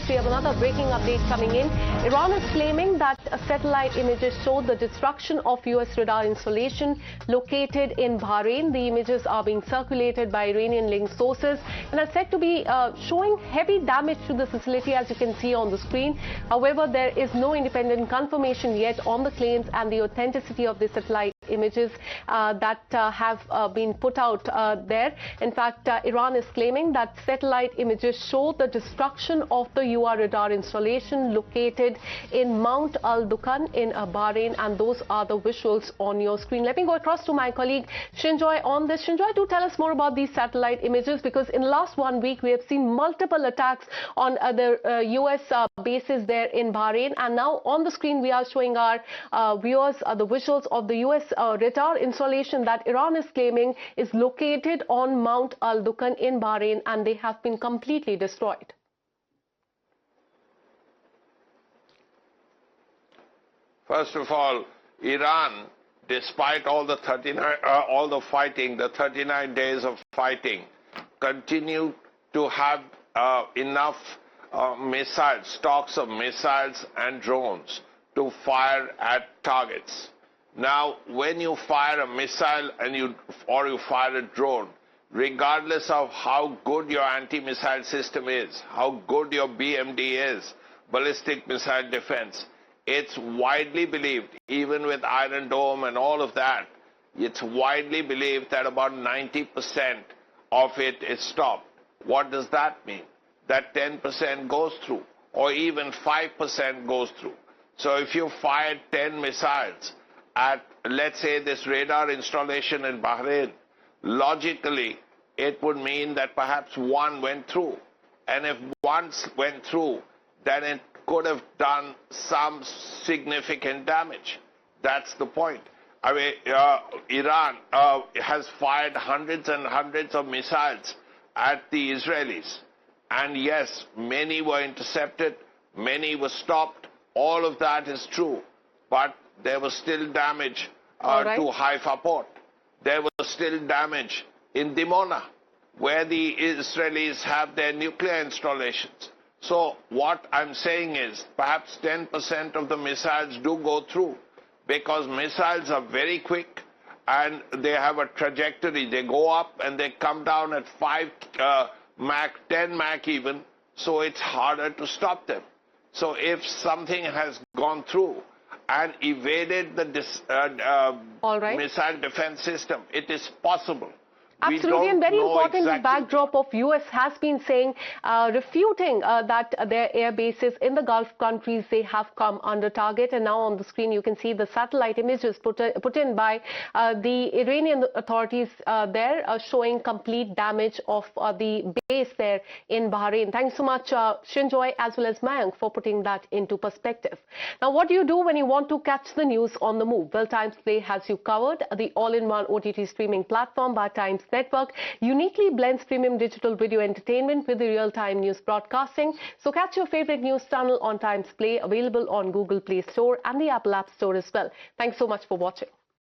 viewers, we have another breaking update coming in. Iran is claiming that satellite images show the destruction of US radar installation located in Bahrain. The images are being circulated by Iranian-linked sources and are said to be showing heavy damage to the facility, as you can see on the screen. However, there is no independent confirmation yet on the claims and the authenticity of the satellite images that have been put out there. In fact, Iran is claiming that satellite images show the destruction of the UR radar installation located in Mount Al Dukhan in Bahrain, and those are the visuals on your screen. Let me go across to my colleague Shinjoy on this. Shinjoy, do tell us more about these satellite images, because in the last 1 week we have seen multiple attacks on the US bases there in Bahrain, and now on the screen we are showing our viewers the visuals of the US radar installation that Iran is claiming is located on Mount Al Dukhan in Bahrain, and they have been completely destroyed. First of all, Iran, despite all the 39 days of fighting, continue to have enough missiles, stocks of missiles and drones to fire at targets. Now, when you fire a missile or you fire a drone, regardless of how good your anti-missile system is, how good your BMD is, ballistic missile defense, it's widely believed, even with Iron Dome and all of that, it's widely believed that about 90% of it is stopped. What does that mean? That 10% goes through, or even 5% goes through. So if you fire 10 missiles at, let's say, this radar installation in Bahrain, logically, it would mean that perhaps one went through. And if one went through, then it could have done some significant damage. That's the point. I mean, Iran has fired hundreds and hundreds of missiles at the Israelis. And yes, many were intercepted, many were stopped. All of that is true. But there was still damage to Haifa port. There was still damage in Dimona, where the Israelis have their nuclear installations. So what I'm saying is perhaps 10% of the missiles do go through, because missiles are very quick and they have a trajectory. They go up and they come down at 5 Mach, 10 Mach even, so it's harder to stop them. So if something has gone through and evaded the missile defense system, it is possible. Absolutely, and very important, the backdrop of US has been saying, refuting that their air bases in the Gulf countries, they have come under target. And now on the screen you can see the satellite images put in by the Iranian authorities there, showing complete damage of the base there in Bahrain. Thanks so much, Shinjoy, as well as Mayank, for putting that into perspective. Now, what do you do when you want to catch the news on the move? Well, Times Play has you covered. The all-in-one OTT streaming platform by Times Network uniquely blends premium digital video entertainment with the real-time news broadcasting. So catch your favorite news channel on Times Play, available on Google Play Store and the Apple App Store as well. Thanks so much for watching.